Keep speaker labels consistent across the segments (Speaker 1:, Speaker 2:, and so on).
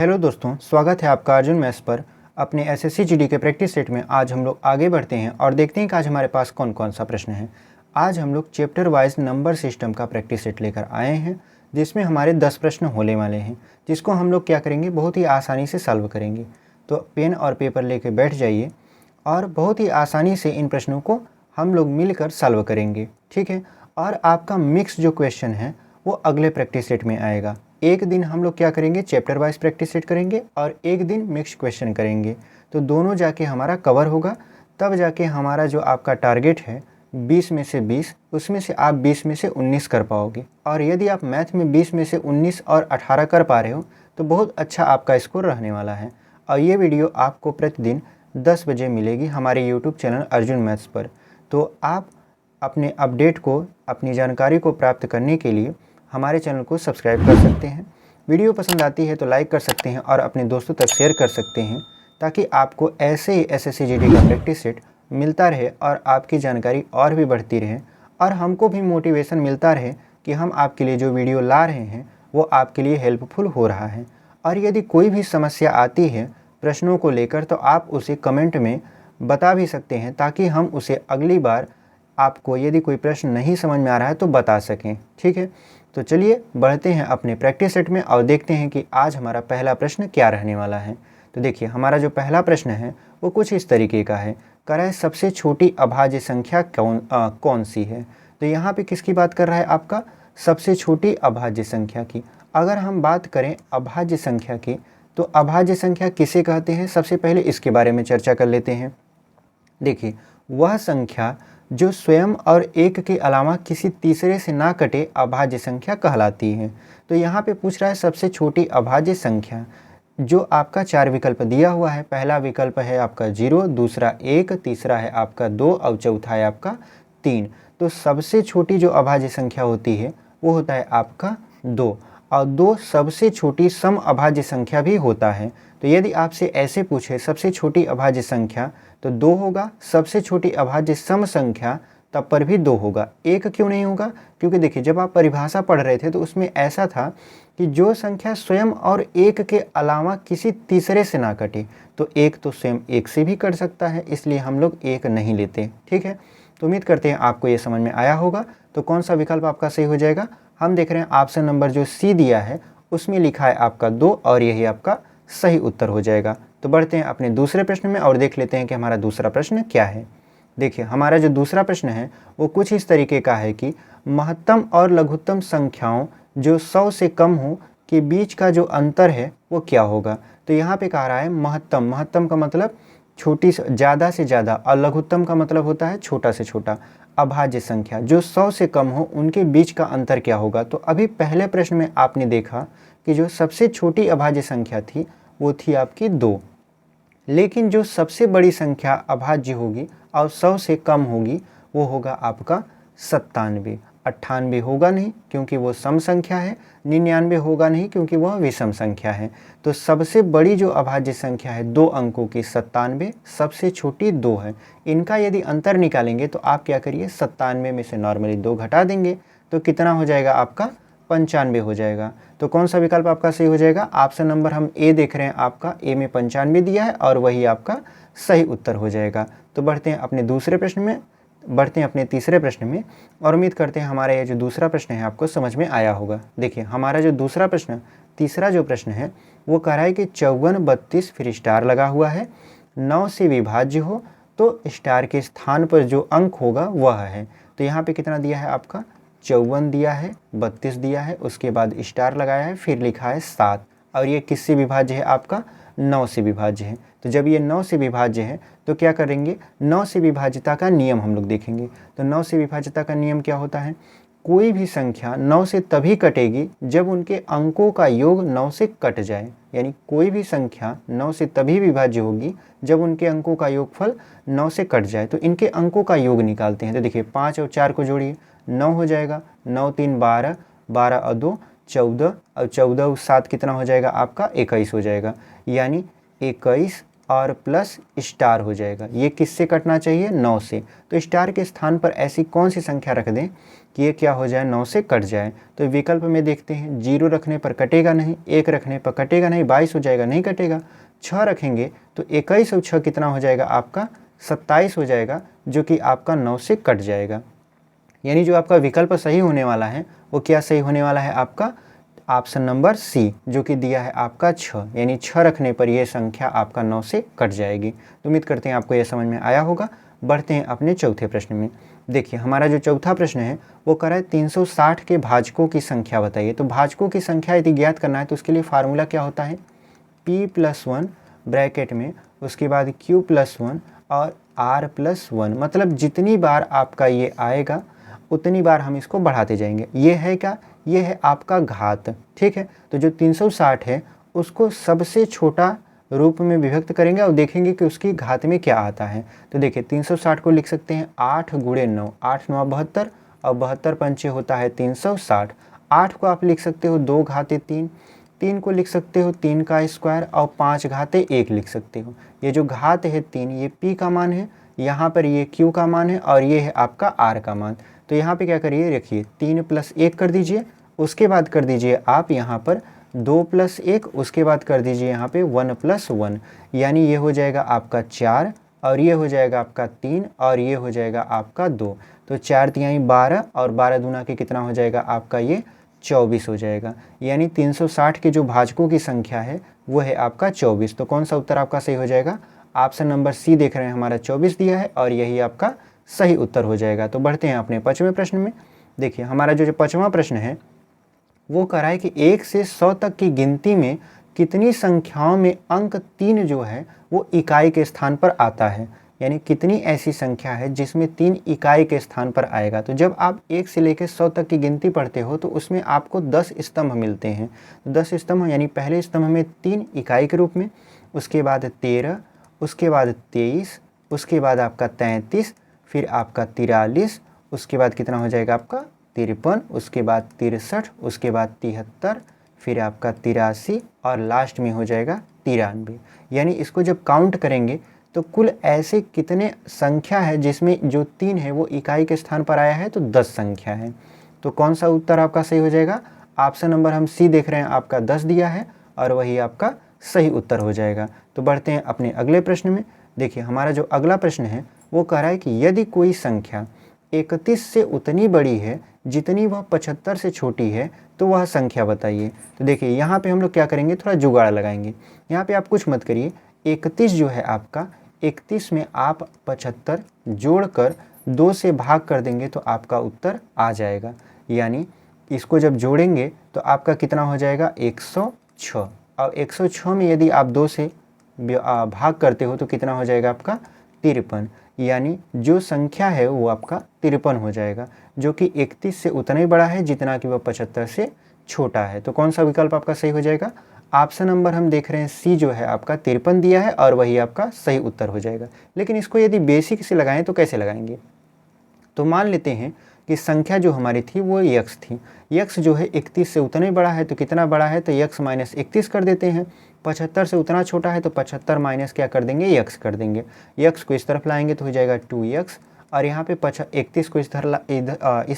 Speaker 1: Hello दोस्तों, स्वागत है आपका अर्जुन मैथ्स पर। अपने एसएससी जीडी के प्रैक्टिस सेट में आज हम लोग आगे बढ़ते हैं और देखते हैं कि आज हमारे पास कौन कौन सा प्रश्न है। आज हम लोग चैप्टर वाइज नंबर सिस्टम का प्रैक्टिस सेट लेकर आए हैं, जिसमें हमारे 10 प्रश्न होने वाले हैं, जिसको हम लोग क्या करेंगे, बहुत ही आसानी से सॉल्व करेंगे। तो पेन और पेपर लेके बैठ जाइए और बहुत ही आसानी से इन प्रश्नों को हम लोग मिलकर सॉल्व करेंगे, ठीक है। और आपका मिक्स जो क्वेश्चन है वो अगले प्रैक्टिस सेट में आएगा। एक दिन हम लोग क्या करेंगे, चैप्टर वाइज प्रैक्टिस सेट करेंगे और एक दिन मिक्स क्वेश्चन करेंगे। तो दोनों जाके हमारा कवर होगा, तब जाके हमारा जो आपका टारगेट है 20 में से 20, उसमें से आप 20 में से 19 कर पाओगे। और यदि आप मैथ में 20 में से 19 और 18 कर पा रहे हो तो बहुत अच्छा आपका स्कोर रहने वाला है। और ये वीडियो आपको प्रतिदिन 10 बजे मिलेगी हमारे यूट्यूब चैनल अर्जुन मैथ्स पर। तो आप अपने अपडेट को, अपनी जानकारी को प्राप्त करने के लिए हमारे चैनल को सब्सक्राइब कर सकते हैं। वीडियो पसंद आती है तो लाइक कर सकते हैं और अपने दोस्तों तक शेयर कर सकते हैं, ताकि आपको ऐसे ही एसएससी जीडी का प्रैक्टिस सेट मिलता रहे और आपकी जानकारी और भी बढ़ती रहे और हमको भी मोटिवेशन मिलता रहे कि हम आपके लिए जो वीडियो ला रहे हैं वो आपके लिए हेल्पफुल हो रहा है। और यदि कोई भी समस्या आती है प्रश्नों को लेकर तो आप उसे कमेंट में बता भी सकते हैं, ताकि हम उसे अगली बार आपको यदि कोई प्रश्न नहीं समझ में आ रहा है तो बता सकें, ठीक है। तो चलिए बढ़ते हैं अपने प्रैक्टिस सेट में और देखते हैं कि आज हमारा पहला प्रश्न क्या रहने वाला है। तो देखिए, हमारा जो पहला प्रश्न है वो कुछ इस तरीके का है। कह रहा है सबसे छोटी अभाज्य संख्या कौन सी है। तो यहाँ पे किसकी बात कर रहा है, आपका सबसे छोटी अभाज्य संख्या की। अगर हम बात करें अभाज्य संख्या की तो अभाज्य संख्या किसे कहते हैं, सबसे पहले इसके बारे में चर्चा कर लेते हैं। देखिए, वह संख्या जो स्वयं और एक के अलावा किसी तीसरे से ना कटे अभाज्य संख्या कहलाती है। तो यहाँ पे पूछ रहा है सबसे छोटी अभाज्य संख्या, जो आपका 4 विकल्प दिया हुआ है। पहला विकल्प है आपका 0, दूसरा 1, तीसरा है आपका 2 और चौथा है आपका 3। तो सबसे छोटी जो अभाज्य संख्या होती है वो होता है आपका 2, और 2 सबसे छोटी सम अभाज्य संख्या भी होता है। तो यदि आपसे ऐसे पूछे सबसे छोटी अभाज्य संख्या तो 2 होगा, सबसे छोटी अभाज्य सम संख्या तब पर भी 2 होगा। 1 क्यों नहीं होगा, क्योंकि देखिए जब आप परिभाषा पढ़ रहे थे तो उसमें ऐसा था कि जो संख्या स्वयं और 1 के अलावा किसी तीसरे से ना कटे, तो 1 तो स्वयं 1 से भी कट सकता है, इसलिए हम लोग 1 नहीं लेते, ठीक है। तो उम्मीद करते हैं आपको ये समझ में आया होगा। तो कौन सा विकल्प आपका सही हो जाएगा, हम देख रहे हैं ऑप्शन नंबर जो सी दिया है उसमें लिखा है आपका 2 और यही आपका सही उत्तर हो जाएगा। तो बढ़ते हैं अपने दूसरे प्रश्न में और देख लेते हैं कि हमारा दूसरा प्रश्न क्या है। देखिए, हमारा जो दूसरा प्रश्न है वो कुछ इस तरीके का है कि महत्तम और लघुत्तम संख्याओं जो 100 से कम हो के बीच का जो अंतर है वो क्या होगा। तो यहाँ पे कह रहा है महत्तम, महत्तम का मतलब छोटी से ज़्यादा और लघुत्तम का मतलब होता है छोटा से छोटा। अभाज्य संख्या जो 100 से कम हो उनके बीच का अंतर क्या होगा। तो अभी पहले प्रश्न में आपने देखा कि जो सबसे छोटी अभाज्य संख्या थी वो थी आपकी 2, लेकिन जो सबसे बड़ी संख्या अभाज्य होगी और 100 से कम होगी वो होगा आपका 97। 98 होगा नहीं क्योंकि वो सम संख्या है, 99 होगा नहीं क्योंकि वह विषम संख्या है। तो सबसे बड़ी जो अभाज्य संख्या है 2 अंकों की 97, सबसे छोटी 2 है। इनका यदि अंतर निकालेंगे तो आप क्या करिए, 97 में से नॉर्मली 2 घटा देंगे तो कितना हो जाएगा आपका 95 हो जाएगा। तो कौन सा विकल्प आपका सही हो जाएगा, ऑप्शन नंबर हम ए देख रहे हैं, आपका ए में 95 दिया है और वही आपका सही उत्तर हो जाएगा। तो बढ़ते हैं अपने दूसरे प्रश्न में, बढ़ते हैं अपने तीसरे प्रश्न में और उम्मीद करते हैं हमारा ये जो दूसरा प्रश्न है आपको समझ में आया होगा। देखिए, हमारा जो दूसरा प्रश्न, तीसरा जो प्रश्न है वो कह रहा है कि 54, 32 फिर स्टार लगा हुआ है, 9 से विभाज्य हो तो स्टार के स्थान पर जो अंक होगा वह है। तो यहाँ पे कितना दिया है आपका 54 दिया है, 32 दिया है, उसके बाद स्टार लगाया है, फिर लिखा है 7, और ये किससे विभाज्य है, आपका 9 से विभाज्य है। तो जब ये 9 से विभाज्य है तो क्या करेंगे, 9 से विभाज्यता का नियम हम लोग देखेंगे। तो 9 से विभाज्यता का नियम क्या होता है, कोई भी संख्या 9 से तभी कटेगी जब उनके अंकों का योग 9 से कट जाए। यानी कोई भी संख्या 9 से तभी विभाज्य होगी जब उनके अंकों का योगफल 9 से कट जाए। तो इनके अंकों का योग निकालते हैं। तो देखिए, 5 और 4 को जोड़िए, 9 हो जाएगा, 9 3 12, 12 और 2 14, और 14 और 7 कितना हो जाएगा आपका 21 हो जाएगा। यानी 21 और प्लस स्टार हो जाएगा। ये किससे कटना चाहिए? 9 से। तो स्टार के स्थान पर ऐसी कौन सी संख्या रख दें कि ये क्या हो जाए? 9 से कट जाए। तो विकल्प में देखते हैं, 0 रखने पर कटेगा नहीं, 1 रखने पर कटेगा नहीं, 22 हो जाएगा, नहीं कटेगा। 6 रखेंगे तो 21 और 6 कितना हो जाएगा आपका? 27 हो जाएगा, जो कि आपका 9 से कट जाएगा। यानी जो आपका विकल्प सही होने वाला है वो क्या सही होने वाला है? आपका ऑप्शन नंबर सी, जो कि दिया है आपका 6। यानी 6 रखने पर यह संख्या आपका 9 से कट जाएगी। तो उम्मीद करते हैं आपको यह समझ में आया होगा। बढ़ते हैं अपने चौथे प्रश्न में। देखिए हमारा जो चौथा प्रश्न है वो कर रहा है 360 के भाजकों की संख्या बताइए। तो भाजकों की संख्या यदि ज्ञात करना है तो उसके लिए फार्मूला क्या होता है? p+1 ब्रैकेट में, उसके बाद q+1 और r+1। मतलब जितनी बार आपका ये आएगा उतनी बार हम इसको बढ़ाते जाएंगे। ये है क्या? ये है आपका घात। ठीक है, तो जो 360 है उसको सबसे छोटा रूप में विभक्त करेंगे और देखेंगे कि उसकी घात में क्या आता है। तो देखिए 360 को लिख सकते हैं 8 गुणे 9, 8 9 72 और 72 पंचे होता है 360। 8 को आप लिख सकते हो 2 घाते 3, 3 को लिख सकते हो 3 का स्क्वायर और 5 घाते 1 लिख सकते हो। ये जो घात है 3, ये p का मान है, यहाँ पर ये q का मान है और ये है आपका r का मान। तो यहाँ पे क्या करिए, रखिए 3 + 1 कर दीजिए, उसके बाद कर दीजिए आप यहाँ पर 2 + 1, उसके बाद कर दीजिए यहाँ पे 1 + 1। यानी ये हो जाएगा आपका 4 और ये हो जाएगा आपका 3 और ये हो जाएगा आपका 2। तो 4 तिहाई 12 और 12 दूना के कितना हो जाएगा आपका? ये 24 हो जाएगा। यानी 360 के जो भाजकों की संख्या है वो है आपका 24। तो कौन सा उत्तर आपका सही हो जाएगा? ऑप्शन नंबर सी देख रहे हैं, हमारा 24 दिया है और यही आपका सही उत्तर हो जाएगा। तो बढ़ते हैं अपने पांचवें प्रश्न में। देखिए हमारा जो पांचवा प्रश्न है वो कह रहा है कि 1 से 100 तक की गिनती में कितनी संख्याओं में अंक 3 जो है वो इकाई के स्थान पर आता है। यानी कितनी ऐसी संख्या है जिसमें 3 इकाई के स्थान पर आएगा। तो जब आप 1 से लेकर 100 तक की गिनती पढ़ते हो तो उसमें आपको 10 स्तंभ मिलते हैं। 10 स्तंभ यानी पहले स्तंभ में 3 इकाई के रूप में, उसके बाद 13, उसके बाद 23, उसके बाद आपका 33, फिर आपका 43, उसके बाद कितना हो जाएगा आपका? 53, उसके बाद 63, उसके बाद 73, फिर आपका 83 और लास्ट में हो जाएगा 93। यानी इसको जब काउंट करेंगे तो कुल ऐसे कितने संख्या है जिसमें जो 3 है वो इकाई के स्थान पर आया है? तो 10 संख्या है। तो कौन सा उत्तर आपका सही हो जाएगा? ऑप्शन नंबर हम सी देख रहे हैं, आपका 10 दिया है और वही आपका सही उत्तर हो जाएगा। तो बढ़ते हैं अपने अगले प्रश्न में। देखिए हमारा जो अगला प्रश्न है वो कह रहा है कि यदि कोई संख्या 31 से उतनी बड़ी है जितनी वह 75 से छोटी है तो वह संख्या बताइए। तो देखिए यहाँ पे हम लोग क्या करेंगे, थोड़ा जुगाड़ लगाएंगे। यहाँ पे आप कुछ मत करिए, 31 जो है आपका, 31 में आप 75 जोड़कर 2 से भाग कर देंगे तो आपका उत्तर आ जाएगा। यानी इसको जब जोड़ेंगे तो आपका कितना हो जाएगा? 106। और 106 में यदि आप 2 से भाग करते हो तो कितना हो जाएगा आपका? 53। यानी जो संख्या है वो आपका 53 हो जाएगा, जो कि 31 से उतना ही बड़ा है जितना कि वह 75 से छोटा है। तो कौन सा विकल्प आपका सही हो जाएगा? ऑप्शन नंबर हम देख रहे हैं सी जो है आपका 53 दिया है और वही आपका सही उत्तर हो जाएगा। लेकिन इसको यदि बेसिक से लगाएं तो कैसे लगाएंगे? तो मान लेते हैं कि संख्या जो हमारी थी वो यक्स थी। यक्स जो है 31 से उतना ही बड़ा है, तो कितना बड़ा है? तो यक्स माइनस 31 कर देते हैं। 75 से उतना छोटा है तो 75 माइनस क्या कर देंगे? यक्स कर देंगे। यक्स को इस तरफ लाएंगे तो हो जाएगा 2x और यहाँ पे 31 को इस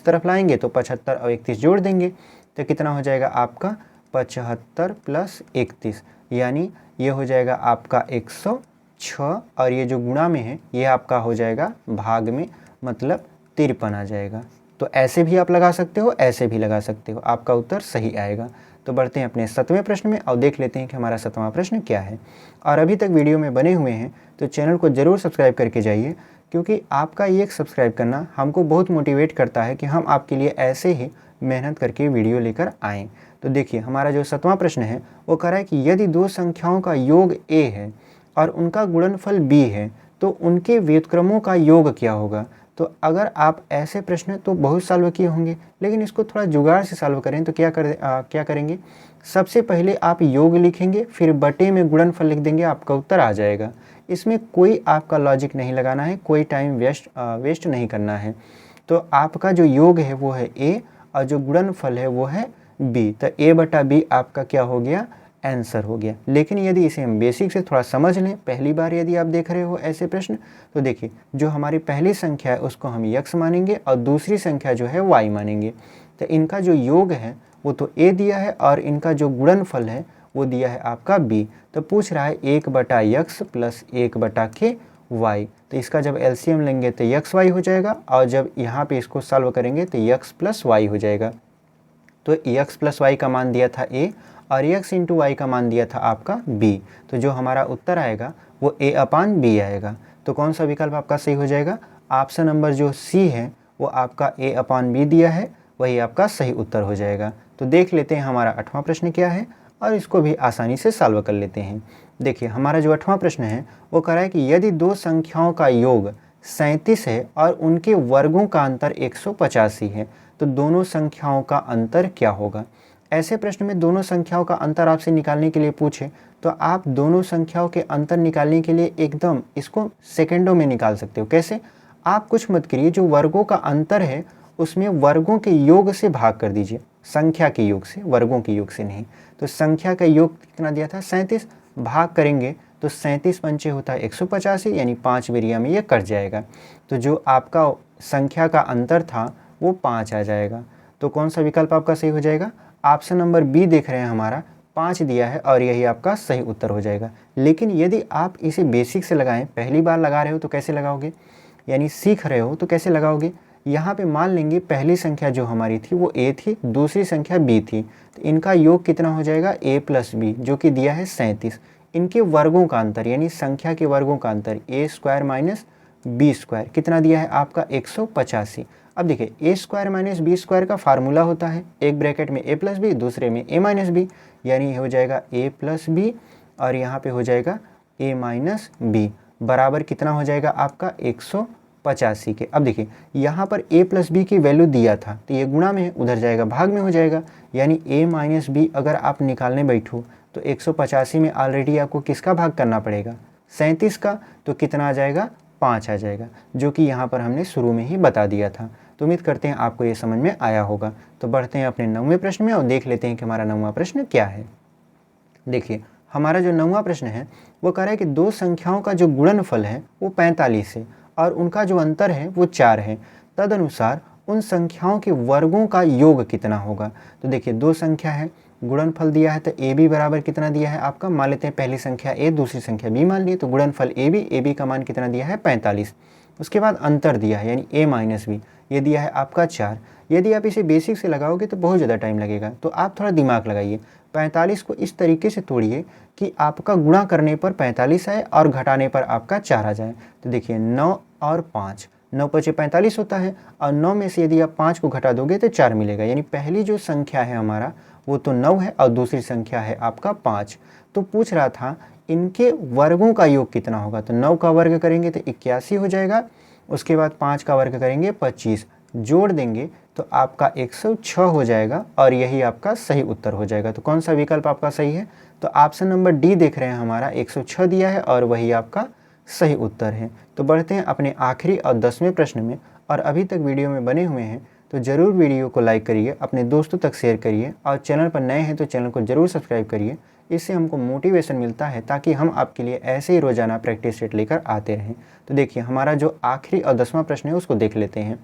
Speaker 1: तरफ लाएंगे तो 75 और 31 जोड़ देंगे तो कितना हो जाएगा आपका? 75 + 31, यानी ये हो जाएगा आपका 106 और ये जो गुणा में है ये आपका हो जाएगा भाग में, मतलब 53 आ जाएगा। तो ऐसे भी आप लगा सकते हो, ऐसे भी लगा सकते हो, आपका उत्तर सही आएगा। तो बढ़ते हैं अपने 7वें प्रश्न में और देख लेते हैं कि हमारा 7वां प्रश्न क्या है। और अभी तक वीडियो में बने हुए हैं तो चैनल को ज़रूर सब्सक्राइब करके जाइए, क्योंकि आपका ये एक सब्सक्राइब करना हमको बहुत मोटिवेट करता है कि हम आपके लिए ऐसे ही मेहनत करके वीडियो लेकर आएँ। तो देखिए हमारा जो 7वां प्रश्न है वो कह रहा है कि यदि 2 संख्याओं का योग a है और उनका गुणनफल b है तो उनके व्युत्क्रमों का योग क्या होगा। तो अगर आप ऐसे प्रश्न तो बहुत सॉल्व किए होंगे, लेकिन इसको थोड़ा जुगाड़ से सॉल्व करें तो क्या करेंगे? सबसे पहले आप योग लिखेंगे, फिर बटे में गुणनफल लिख देंगे, आपका उत्तर आ जाएगा। इसमें कोई आपका लॉजिक नहीं लगाना है, कोई टाइम वेस्ट नहीं करना है। तो आपका जो योग है वो है a और जो गुणनफल है वो है b। तो a बटा b आपका क्या हो गया? आंसर हो गया। लेकिन यदि इसे हम बेसिक से थोड़ा समझ लें, पहली बार यदि आप देख रहे हो ऐसे प्रश्न, तो देखिए जो हमारी पहली संख्या है उसको हम यक्स मानेंगे और दूसरी संख्या जो है वाई मानेंगे। तो इनका जो योग है वो तो ए दिया है और इनका जो गुणनफल है वो दिया है आपका बी। तो पूछ रहा है 1/x प्लस 1/k वाई। तो इसका जब एलसीएम लेंगे तो यक्स वाई हो जाएगा और जब यहाँ पे इसको सॉल्व करेंगे तो यक्स प्लस वाई हो जाएगा। तो यक्स प्लस वाई का मान दिया था ए और यक्स इंटू वाई का मान दिया था आपका बी। तो जो हमारा उत्तर आएगा वो ए अपान बी आएगा। तो कौन सा विकल्प आपका सही हो जाएगा? ऑप्शन नंबर जो सी है वो आपका ए अपान बी दिया है, वही आपका सही उत्तर हो जाएगा। तो देख लेते हैं हमारा 8वां प्रश्न क्या है और इसको भी आसानी से सॉल्व कर लेते हैं। देखिए हमारा जो 8वां प्रश्न है वो कह रहा है कि यदि दो संख्याओं का योग 37 है और उनके वर्गों का अंतर 185 है तो दोनों संख्याओं का अंतर क्या होगा। ऐसे प्रश्न में दोनों संख्याओं का अंतर आपसे निकालने के लिए पूछे तो आप दोनों संख्याओं के अंतर निकालने के लिए एकदम इसको सेकंडों में निकाल सकते हो। कैसे? आप कुछ मत करिए, जो वर्गों का अंतर है उसमें वर्गों के योग से भाग कर दीजिए, संख्या के योग से, वर्गों के योग से नहीं। तो संख्या का योग कितना दिया था? 37, भाग करेंगे तो 37 पंचे होता है 185, यानी 5 बेरिया में ये कट जाएगा। तो जो आपका संख्या का अंतर था वो 5 आ जाएगा। तो कौन सा विकल्प आपका सही हो जाएगा? ऑप्शन नंबर बी देख रहे हैं, हमारा 5 दिया है और यही आपका सही उत्तर हो जाएगा। लेकिन यदि आप इसे बेसिक से लगाएं, पहली बार लगा रहे हो तो कैसे लगाओगे, यानी सीख रहे हो तो कैसे लगाओगे? यहाँ पे मान लेंगे पहली संख्या जो हमारी थी वो ए थी, दूसरी संख्या बी थी, तो इनका योग कितना हो जाएगा? ए प्लस बी, जो कि दिया है 37। इनके वर्गों का अंतर यानी संख्या के वर्गों का अंतर ए स्क्वायर माइनस बी स्क्वायर कितना दिया है आपका? 185। अब देखिए ए स्क्वायर माइनस बी स्क्वायर का फार्मूला होता है, एक ब्रैकेट में ए प्लस बी, दूसरे में ए माइनस बी, यानी हो जाएगा ए प्लस बी और यहाँ पे हो जाएगा ए माइनस बी, बराबर कितना हो जाएगा आपका? 185 के। अब देखिए यहाँ पर a प्लस बी की वैल्यू दिया था तो ये गुणा में है, उधर जाएगा भाग में हो जाएगा, यानी a माइनस बी अगर आप निकालने बैठो तो 185 में ऑलरेडी आपको किसका भाग करना पड़ेगा? 37 का। तो कितना आ जाएगा? 5 आ जाएगा, जो कि यहाँ पर हमने शुरू में ही बता दिया था। तो उम्मीद करते हैं आपको ये समझ में आया होगा। तो बढ़ते हैं अपने 9वें प्रश्न में और देख लेते हैं कि हमारा 9वां प्रश्न क्या है। देखिए हमारा जो 9वां प्रश्न है वो कह रहा है कि दो संख्याओं का जो गुणनफल है वो 45 है और उनका जो अंतर है वो 4 है, तदनुसार उन संख्याओं के वर्गों का योग कितना होगा। तो देखिए दो संख्या है, गुणनफल दिया है तो ए बी बराबर कितना दिया है आपका? मान लेते हैं पहली संख्या ए, दूसरी संख्या बी मान लिए, तो गुणनफल ए बी का मान कितना दिया है? 45। उसके बाद अंतर दिया है यानी ए माइनस बी, ये दिया है आपका 4। यदि आप इसे बेसिक से लगाओगे तो बहुत ज़्यादा टाइम लगेगा, तो आप थोड़ा दिमाग लगाइए। 45 को इस तरीके से तोड़िए कि आपका गुणा करने पर 45 आए और घटाने पर आपका 4 आ जाए। तो देखिए 9 और 5, 9 पचे 45 होता है और 9 में से यदि आप 5 को घटा दोगे तो 4 मिलेगा, यानी पहली जो संख्या है हमारा वो तो 9 है और दूसरी संख्या है आपका 5। तो पूछ रहा था इनके वर्गों का योग कितना होगा। तो 9 का वर्ग करेंगे तो 81 हो जाएगा, उसके बाद 5 का वर्ग करेंगे 25, जोड़ देंगे तो आपका 106 हो जाएगा और यही आपका सही उत्तर हो जाएगा। तो कौन सा विकल्प आपका सही है? तो ऑप्शन नंबर डी देख रहे हैं, हमारा 106 दिया है और वही आपका सही उत्तर है। तो बढ़ते हैं अपने आखिरी और 10वें प्रश्न में, और अभी तक वीडियो में बने हुए हैं तो ज़रूर वीडियो को लाइक करिए, अपने दोस्तों तक शेयर करिए और चैनल पर नए हैं तो चैनल को ज़रूर सब्सक्राइब करिए। इससे हमको मोटिवेशन मिलता है ताकि हम आपके लिए ऐसे ही रोज़ाना प्रैक्टिस सेट लेकर आते रहें। तो देखिए हमारा जो आखिरी और 10वां प्रश्न है उसको देख लेते हैं।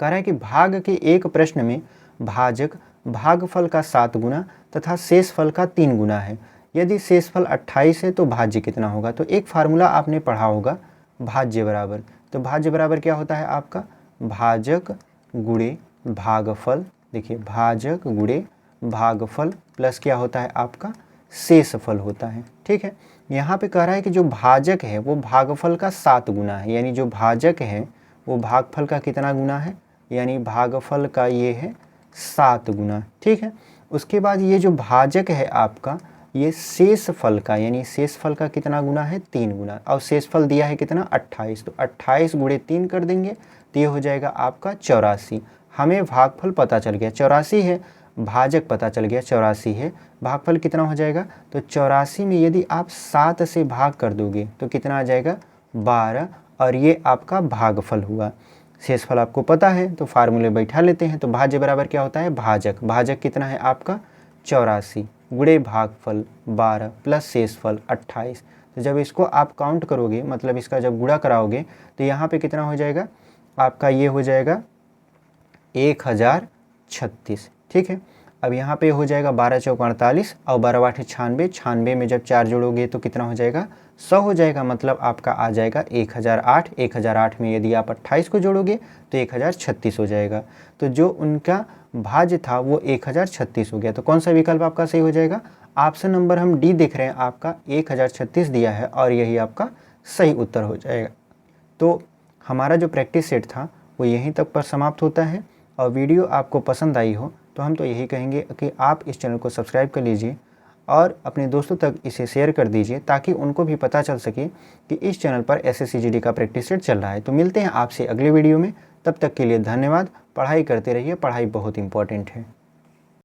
Speaker 1: कह रहा है कि भाग के एक प्रश्न में भाजक भागफल का 7 गुना तथा शेषफल का 3 गुना है। यदि शेषफल 28 है तो भाज्य कितना होगा। तो एक फार्मूला आपने पढ़ा होगा, भाज्य बराबर। तो भाज्य बराबर क्या होता है आपका? भाजक गुणे भागफल। देखिए भाजक गुणे भागफल प्लस क्या होता है आपका? शेषफल होता है। ठीक है, यहाँ पे कह रहा है कि जो भाजक है वो भागफल का 7 गुना है, यानी जो भाजक है वो भागफल का कितना गुना है? यानी भागफल का ये है 7 गुना। ठीक है, उसके बाद ये जो भाजक है आपका ये शेषफल का, यानी शेषफल का कितना गुना है? 3 गुना। और शेषफल दिया है कितना? 28। तो 28 गुणे 3 कर देंगे तो ये हो जाएगा आपका 84। हमें भागफल पता चल गया 84 है, भाजक पता चल गया 84 है, भागफल कितना हो जाएगा? तो 84 में यदि आप 7 से भाग कर दोगे तो कितना आ जाएगा? 12, और ये आपका भागफल हुआ। शेषफल आपको पता है तो फार्मूले बैठा लेते हैं। तो भाज्य बराबर क्या होता है? भाजक। भाजक कितना है आपका? 84। गुणे भागफल 12 प्लस शेषफल 28। तो जब इसको आप काउंट करोगे, मतलब इसका जब गुणा कराओगे, तो यहाँ पे कितना हो जाएगा आपका, ये हो जाएगा 1036। ठीक है, अब यहाँ पे हो जाएगा 12 चौक 48 और 12 आठ 96। 96 में जब 4 जोड़ोगे तो कितना हो जाएगा, 100 हो जाएगा। मतलब आपका आ जाएगा 1008। 1008 में यदि आप 28 को जोड़ोगे तो 1036 हो जाएगा। तो जो उनका भाज्य था वो 1036 हो गया। तो कौन सा विकल्प आपका सही हो जाएगा, ऑप्शन नंबर हम डी देख रहे हैं, आपका 1036 दिया है और यही आपका सही उत्तर हो जाएगा। तो हमारा जो प्रैक्टिस सेट था वो यहीं तक पर समाप्त होता है। और वीडियो आपको पसंद आई हो तो हम तो यही कहेंगे कि आप इस चैनल को सब्सक्राइब कर लीजिए और अपने दोस्तों तक इसे शेयर कर दीजिए, ताकि उनको भी पता चल सके कि इस चैनल पर एसएससी जीडी का प्रैक्टिस सेट चल रहा है। तो मिलते हैं आपसे अगले वीडियो में, तब तक के लिए धन्यवाद। पढ़ाई करते रहिए, पढ़ाई बहुत इंपॉर्टेंट है।